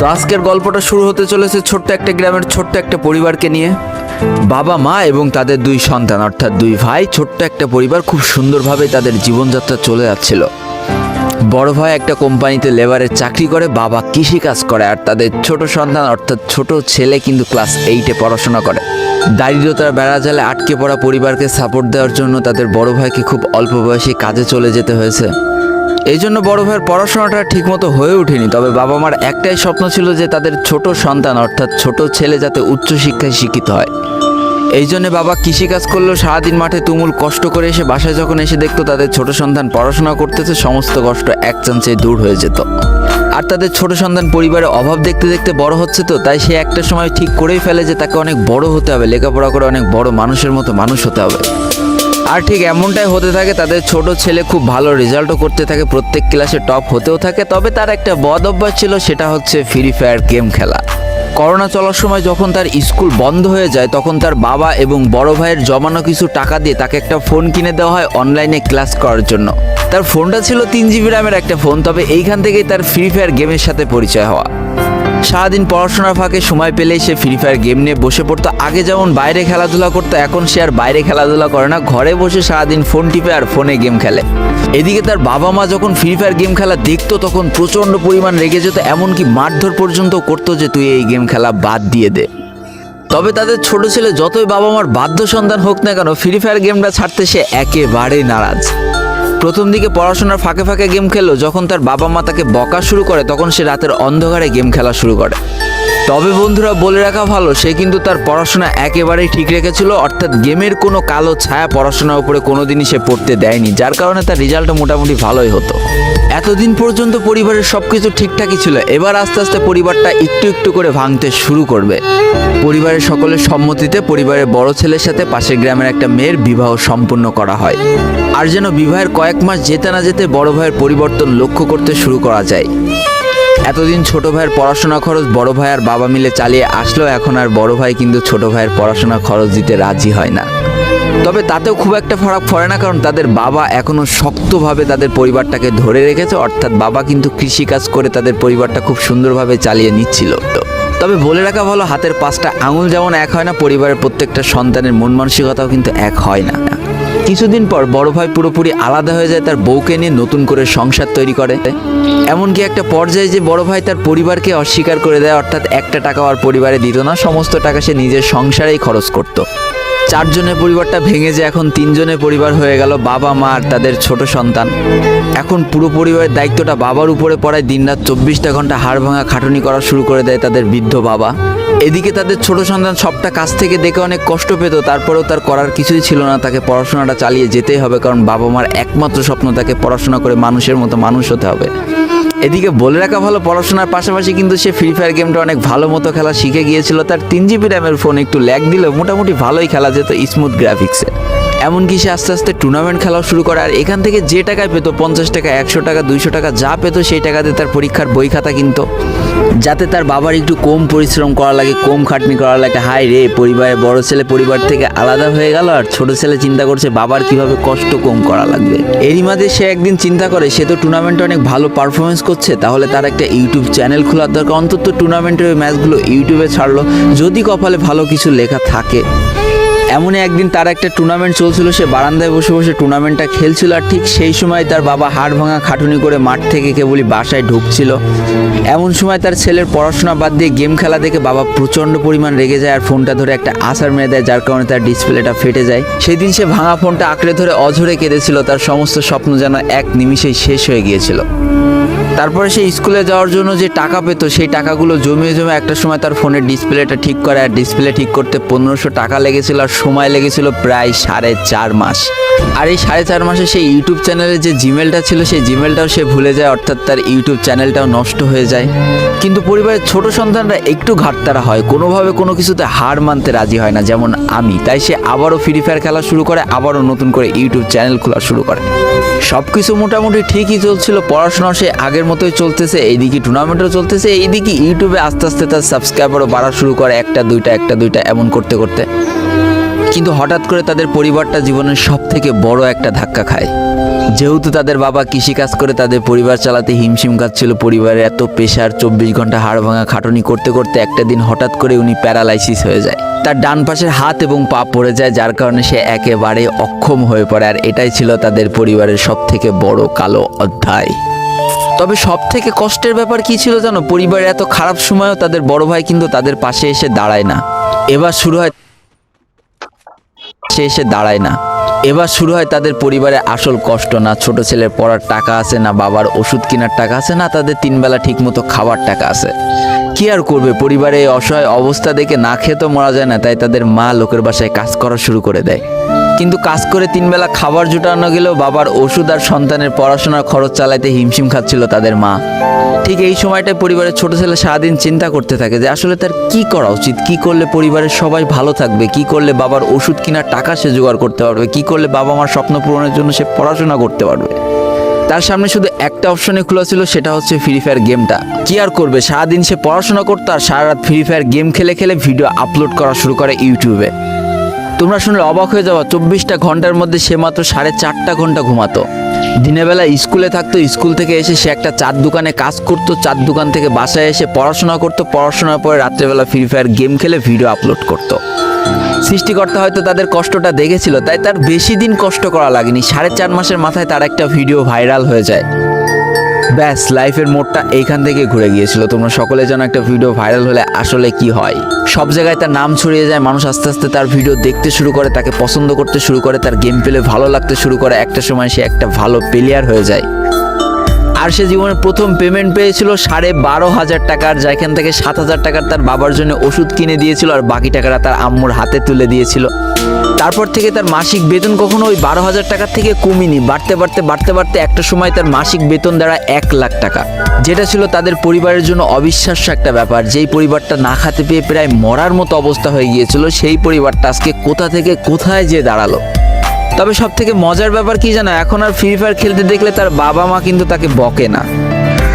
তো আজকের গল্পটা শুরু হতে চলেছে ছোট্ট একটা গ্রামের ছোট্ট একটা পরিবারকে নিয়ে। বাবা মা এবং তাদের দুই সন্তান অর্থাৎ দুই ভাই, ছোট্ট একটা পরিবার, খুব সুন্দরভাবে তাদের জীবনযাত্রা চলে যাচ্ছিল। বড় ভাই একটা কোম্পানিতে লেবারের চাকরি করে, বাবা কৃষিকাজ করে, আর তাদের ছোট সন্তান অর্থাৎ ছোট ছেলে কিন্তু ক্লাস 8-এ পড়াশোনা করে। দারিদ্রতার বেড়াজালে আটকে পড়া পরিবারকে সাপোর্ট দেওয়ার জন্য তাদের বড় ভাইকে খুব অল্প বয়সে কাজে চলে যেতে হয়েছে। এই জন্য বড় ভাইয়ের পড়াশোনাটা ঠিকমতো হয়ে ওঠেনি। তবে বাবা মার একটাই স্বপ্ন ছিল যে তাদের ছোট সন্তান অর্থাৎ ছোট ছেলে যাতে উচ্চশিক্ষায় শিক্ষিত হয়। এই জন্য বাবা কৃষিকাজ করলেও সারাদিন মাঠে তুমুল কষ্ট করে এসে বাসায় যখন এসে দেখতো তাদের ছোট সন্তান পড়াশোনা করতেছে, সমস্ত কষ্ট এক চান্সে দূর হয়ে যেত। আর তাদের ছোট সন্তান পরিবারের অভাব দেখতে দেখতে বড় হচ্ছে, তো তাই সে একটা সময় ঠিক করেই ফেলে যে তাকে অনেক বড় হতে হবে, লেখাপড়া করে অনেক বড় মানুষের মতো মানুষ হতে হবে। আর ঠিক এমনটাই হতে থাকে। তাদের ছোট ছেলে খুব ভালো রেজাল্টও করতে থাকে, প্রত্যেক ক্লাসে টপ হতেও থাকে। তবে তার একটা বদ অভ্যাস ছিল, সেটা হচ্ছে ফ্রি ফায়ার গেম খেলা। করোনা চলার সময় যখন তার স্কুল বন্ধ হয়ে যায়, তখন তার বাবা এবং বড় ভাইয়ের জমানো কিছু টাকা দিয়ে তাকে একটা ফোন কিনে দেওয়া হয় অনলাইনে ক্লাস করার জন্য। তার ফোনটা ছিল 3 GB র্যামের একটা ফোন। তবে এইখান থেকেই তার ফ্রি ফায়ার গেমের সাথে পরিচয় হওয়া। সারাদিন পড়াশোনার ফাঁকে সময় পেলেই সে ফ্রি ফায়ার গেম নিয়ে বসে পড়তো। আগে যেমন বাইরে খেলাধুলা করতো, এখন সে আর বাইরে খেলাধুলা করে না, ঘরে বসে সারাদিন ফোন টিপে আর ফোনে গেম খেলে। এদিকে তার বাবা মা যখন ফ্রি ফায়ার গেম খেলা দেখতো তখন প্রচণ্ড পরিমাণ রেগে যেত, এমনকি মারধর পর্যন্ত করতো যে তুই এই গেম খেলা বাদ দিয়ে দে। তবে তাদের ছোট ছেলে যতই বাবা মার বাধ্য সন্তান হোক না কেন, ফ্রি ফায়ার গেমটা ছাড়তে সে একেবারেই নারাজ। প্রথম দিকে পড়াশোনার ফাঁকে ফাঁকে গেম খেললো, যখন তার বাবা মা তাকে বকা শুরু করে তখন সে রাতের অন্ধকারে গেম খেলা শুরু করে। তবে বন্ধুরা, বলে রাখা ভালো, সে কিন্তু তার পড়াশোনা একেবারেই ঠিক রেখেছিল, অর্থাৎ গেমের কোনো কালো ছায়া পড়াশোনার উপরে কোনোদিনই সে পড়তে দেয়নি, যার কারণে তার রেজাল্টটা মোটামুটি ভালোই হতো। এতদিন পর্যন্ত পরিবারের সবকিছু ঠিকঠাকই ছিল। এবার আস্তে আস্তে পরিবারটা একটু একটু করে ভাঙতে শুরু করবে। পরিবারের সকলের সম্মতিতে পরিবারের বড় ছেলের সাথে পাশের গ্রামের একটা মেয়ের বিবাহ সম্পন্ন করা হয়। আর যেন বিবাহের কয়েক মাস যেতে না যেতে বড় ভাইয়ের পরিবর্তন লক্ষ্য করতে শুরু করা যায়। এতদিন ছোট ভাইয়ের পড়াশোনা খরচ বড় ভাই আর বাবা মিলে চালিয়ে আসলো, এখন আর বড় ভাই কিন্তু ছোট ভাইয়ের পড়াশোনা খরচ দিতে রাজি হয় না। তবে তাতেও খুব একটা ফারাক পড়ে না, কারণ তাদের বাবা এখনো শক্তভাবে তাদের পরিবারটাকে ধরে রেখেছে, অর্থাৎ বাবা কিন্তু কৃষিকাজ করে তাদের পরিবারটা খুব সুন্দরভাবে চালিয়ে নিচ্ছিল। তবে বলে রাখা ভালো, হাতের 5টা আঙুল যেমন এক হয় না, পরিবারের প্রত্যেকটা সন্তানের মন মানসিকতাও কিন্তু এক হয় না। কিছুদিন পর বড় ভাই পুরোপুরি আলাদা হয়ে যায়, তার বউকে নিয়ে নতুন করে সংসার তৈরি করে। এমনকি একটা পর্যায়ে যে বড় ভাই তার পরিবারকে অস্বীকার করে দেয়, অর্থাৎ একটা টাকাও আর পরিবারে দিত না, সমস্ত টাকা সে নিজের সংসারেই খরচ করত। 4 জনের পরিবারটা ভেঙে যে এখন 3 জনের পরিবার হয়ে গেল, বাবা মা আর তাদের ছোট সন্তান। এখন পুরো পরিবারের দায়িত্বটা বাবার উপরে পড়ায়, দিনরাত 24টা ঘন্টা হাড় ভাঙা খাটুনি করা শুরু করে দেয় তাদের বৃদ্ধ বাবা। এদিকে তাদের ছোট সন্তান সবটা কাছ থেকে দেখে অনেক কষ্ট পেত, তারপরেও তার করার কিছুই ছিল না, তাকে পড়াশোনাটা চালিয়ে যেতেই হবে, কারণ বাবা মার একমাত্র স্বপ্ন তাকে পড়াশোনা করে মানুষের মতো মানুষ হতে হবে। এদিকে বলে রাখা ভালো, পড়াশোনার পাশাপাশি কিন্তু সে ফ্রি ফায়ার গেমটা অনেক ভালো মতো খেলা শিখে গিয়েছিল। তার 3 GB র্যামের ফোন একটু ল্যাগ দিলেও মোটামুটি ভালোই খেলা যেত, স্মুথ গ্রাফিক্সে। এমনকি সে আস্তে আস্তে টুর্নামেন্ট খেলাও শুরু করে। আর এখান থেকে যে টাকায় পেতো, 50 টাকা, 100 টাকা, 200 টাকা যা পেতো, সেই টাকাতে তার পরীক্ষার বই খাতা কিনতো, যাতে তার বাবার একটু কম পরিশ্রম করা লাগে, কম খাটনি করা লাগে। হাই রে, পরিবারের বড় ছেলে পরিবার থেকে আলাদা হয়ে গেল, আর ছোট ছেলে চিন্তা করছে বাবার কিভাবে কষ্ট কম করা লাগবে। এরই মাঝে সে একদিন চিন্তা করে, সে তো টুর্নামেন্টে অনেক ভালো পারফরমেন্স করছে, তাহলে তার একটা ইউটিউব চ্যানেল খোলার দরকার। অন্তত টুর্নামেন্টের ওই ম্যাচগুলো ইউটিউবে ছাড়লো, যদি কপালে ভালো কিছু লেখা থাকে। এমনই একদিন তার একটা টুর্নামেন্ট চলছিল, সে বারান্দায় বসে বসে টুর্নামেন্টটা খেলছিল, আর ঠিক সেই সময় তার বাবা হাড় ভাঙা খাটুনি করে মাঠ থেকে কেবলই বাসায় ঢুকছিল। এমন সময় তার ছেলের পড়াশোনা বাদ দিয়ে গেম খেলা দেখে বাবা প্রচণ্ড পরিমাণ রেগে যায়, আর ফোনটা ধরে একটা আছাড় মেরে দেয়, যার কারণে তার ডিসপ্লেটা ফেটে যায়। সেই দিন সে ভাঙা ফোনটা আঁকড়ে ধরে অঝরে কেঁদেছিল, তার সমস্ত স্বপ্ন যেন এক নিমিষেই শেষ হয়ে গিয়েছিল। তারপরে সে স্কুলে যাওয়ার জন্য যে টাকা পেত, সেই টাকাগুলো জমিয়ে জমে একটা সময় তার ফোনের ডিসপ্লেটা ঠিক করে, আর ডিসপ্লে ঠিক করতে 1500 টাকা লেগেছিল, আর সময় লেগেছিল প্রায় 4.5 মাস। আর এই 4.5 মাসে সেই ইউটিউব চ্যানেলে যে জিমেলটা ছিল, সেই জিমেলটাও সে ভুলে যায়, অর্থাৎ তার ইউটিউব চ্যানেলটাও নষ্ট হয়ে যায়। কিন্তু পরিবারের ছোট সন্তানরা একটু ঘাটতারা হয়, কোনোভাবে কোনো কিছুতে হার মানতে রাজি হয় না, যেমন আমি। তাই সে আবারও ফ্রি ফায়ার খেলা শুরু করে, আবারও নতুন করে ইউটিউব চ্যানেল খোলা শুরু করে। সবকিছু মোটামুটি ঠিকই চলছিল, পড়াশোনা সে আগের মতোই চলতেছে, এইদিকে টুর্নামেন্টও চলতেছে, এইদিকে ইউটিউবে আস্তে আস্তে তার সাবস্ক্রাইবারও বাড়া শুরু করে, একটা দুইটা এমন করতে করতে। কিন্তু হঠাৎ করে তাদের পরিবারটা জীবনের সব থেকে বড় একটা ধাক্কা খায়। যেহেতু তাদের বাবা কৃষিকাজ করে তাদের পরিবার চালাতে হিমশিম খাচ্ছিল, পরিবারের এত প্রেশার, 24 ঘন্টা হাড় ভাঙা খাটুনি করতে করতে একটা দিন হঠাৎ করে উনি প্যারালাইসিস হয়ে যায়। তার ডান পাশের হাত এবং পা পড়ে যায়, যার কারণে সে একেবারে অক্ষম হয়ে পড়ে। আর এটাই ছিল তাদের পরিবারের সবথেকে বড় কালো অধ্যায়। তবে সব থেকে কষ্টের ব্যাপার কি ছিল জানো? পরিবারের এত খারাপ সময়ও তাদের বড় ভাই কিন্তু তাদের পাশে এসে দাঁড়ায় না। এবার শুরু হয় তাদের পরিবারের আসল কষ্ট। না ছোট ছেলের পড়ার টাকা আছে, না বাবার ওষুধ কেনার টাকা আছে, না তাদের 3 বেলা ঠিক মতো খাবার টাকা আছে। কি আর করবে, পরিবারে এই অসহায় অবস্থা দেখে না খেয়ে তো মরা যায় না, তাই তাদের মা লোকের বাসায় কাজ করা শুরু করে দেয়। কিন্তু কাজ করে 3 বেলা খাবার জোটানো গেলেও বাবার ওষুধ আর সন্তানের পড়াশোনার খরচ চালাইতে হিমশিম খাচ্ছিল তাদের মা। ঠিক এই সময়টায় পরিবারের ছোট ছেলে সারাদিন চিন্তা করতে থাকে যে আসলে তার কি করা উচিত, কি করলে পরিবারের সবাই ভালো থাকবে, কি করলে বাবার ওষুধ কেনার টাকা সে জোগাড় করতে পারবে, কি করলে বাবা মার স্বপ্ন পূরণের জন্য সে পড়াশোনা করতে পারবে। তার সামনে শুধু একটা অপশনে খোলা ছিল, সেটা হচ্ছে ফ্রি ফায়ার গেমটা। কি আর করবে, সারাদিন সে পড়াশোনা করতো আর সারা রাত ফ্রি ফায়ার গেম খেলে খেলে ভিডিও আপলোড করা শুরু করে ইউটিউবে। তোমরা শুনলে অবাক হয়ে যাওয়া, 24টা ঘন্টার মধ্যে সে মাত্র 4.5 ঘন্টা ঘুমাতো। দিনের বেলা স্কুলে থাকতো, স্কুল থেকে এসে সে একটা চার দোকানে কাজ করতো, চার দোকান থেকে বাসায় এসে পড়াশোনা করতো, পড়াশোনার পরে রাত্রেবেলা ফ্রি ফায়ার গেম খেলে ভিডিও আপলোড করতো। সৃষ্টিকর্তা হয়তো তাদের কষ্টটা দেখেছিল, তাই তার বেশি দিন কষ্ট করা লাগেনি। 4.5 মাসের মাথায় তার একটা ভিডিও ভাইরাল হয়ে যায়। ব্যাস, লাইফের মোড়টা এইখান থেকে ঘুরে গিয়েছিল। তোমরা সকলে জানো একটা ভিডিও ভাইরাল হলে আসলে কি হয়। সব জায়গায় তার নাম ছড়িয়ে যায়, মানুষ আস্তে আস্তে তার ভিডিও দেখতে শুরু করে, তাকে পছন্দ করতে শুরু করে, তার গেম প্লে ভালো লাগতে শুরু করে। একটা সময় সে একটা ভালো প্লেয়ার হয়ে যায়। আর সে জীবনে প্রথম পেমেন্ট পেয়েছিল 12,500 টাকার, যেখান থেকে 7,000 টাকার তার বাবার জন্য ওষুধ কিনে দিয়েছিল আর বাকি টাকাটা তার আম্মুর হাতে তুলে দিয়েছিল। তারপর থেকে তার মাসিক বেতন কখনো ওই 12,000 টাকার থেকে কমেনি, বাড়তে বাড়তে একটা সময় তার মাসিক বেতন দাঁড়ায় 1 লাখ টাকা, যেটা ছিল তাদের পরিবারের জন্য অবিশ্বাস্য একটা ব্যাপার। যেই পরিবারটা না খেতে পেয়ে প্রায় মরার মতো অবস্থা হয়ে গিয়েছিল, সেই পরিবারটা আজকে কোথা থেকে কোথায় যেয়ে দাঁড়ালো। তবে সব থেকে মজার ব্যাপার কি জানো, এখন আর ফ্রি ফায়ার খেলতে দেখলে তার বাবা মা কিন্তু তাকে বকে না।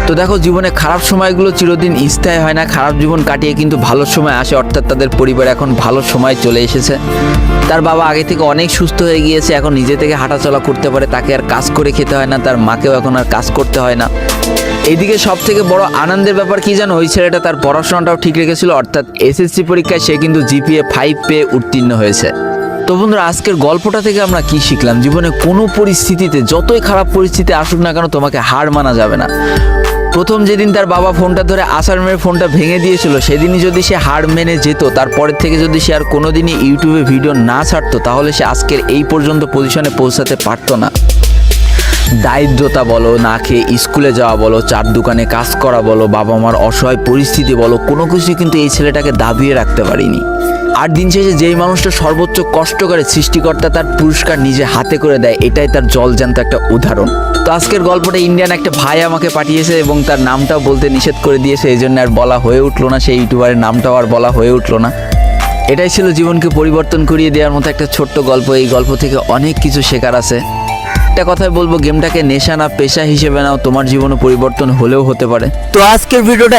তো দেখো, জীবনে খারাপ সময়গুলো চিরদিন স্থায়ী হয় না, খারাপ জীবন কাটিয়ে কিন্তু ভালো সময় আসে। অর্থাৎ তাদের পরিবার এখন ভালো সময় চলে এসেছে। তার বাবা আগে থেকে অনেক সুস্থ হয়ে গিয়েছে, এখন নিজে থেকে হাঁটাচলা করতে পারে, তাকে আর কাজ করে খেতে হয় না, তার মাকেও এখন আর কাজ করতে হয় না। এইদিকে সব থেকে বড় আনন্দের ব্যাপার কি জানো, ওই ছেলেটা তার পড়াশোনাটাও ঠিক রেখেছিল। অর্থাৎ SSC পরীক্ষায় সে কিন্তু GPA 5 পেয়ে উত্তীর্ণ হয়েছে। তো বন্ধুরা, আজকের গল্পটা থেকে আমরা কি শিখলাম? জীবনে কোনো পরিস্থিতিতে, যতই খারাপ পরিস্থিতি আসুক না কেন, তোমাকে হার মানা যাবে না। প্রথম যেদিন তার বাবা ফোনটা ধরে আছাড় মেরে ফোনটা ভেঙে দিয়েছিল, সেদিনই যদি সে হার মেনে যেত, তারপরের থেকে যদি সে আর কোনোদিনই ইউটিউবে ভিডিও না ছাড়তো, তাহলে সে আজকের এই পর্যন্ত পজিশনে পৌঁছাতে পারতো না। দারিদ্রতা বলো, না খেয়ে স্কুলে যাওয়া বলো, চার দোকানে কাজ করা বলো, বাবা মার অসহায় পরিস্থিতি বলো, কোনো কিছু কিন্তু এই ছেলেটাকে দাবিয়ে রাখতে পারিনি। আর দিন শেষে যেই মানুষটা সর্বোচ্চ কষ্ট করে, সৃষ্টিকর্তা তার পুরস্কার নিজে হাতে করে দেয়, এটাই তার জলজ্যান্ত একটা উদাহরণ। তো আজকের গল্পটা ইন্ডিয়ান একটা ভাই আমাকে পাঠিয়েছে এবং তার নামটাও বলতে নিষেধ করে দিয়েছে, এই জন্য আর বলা হয়ে উঠলো না, সেই ইউটিউবারের নামটাও আর বলা হয়ে উঠলো না। এটাই ছিল জীবনকে পরিবর্তন করিয়ে দেওয়ার মতো একটা ছোট্ট গল্প। এই গল্প থেকে অনেক কিছু শেখার আছে। একটা কথাই বলবো, গেমটাকে নেশা না পেশা হিসেবে নাও, তোমার জীবনে পরিবর্তন হলেও হতে পারে। তো আজকের ভিডিওটা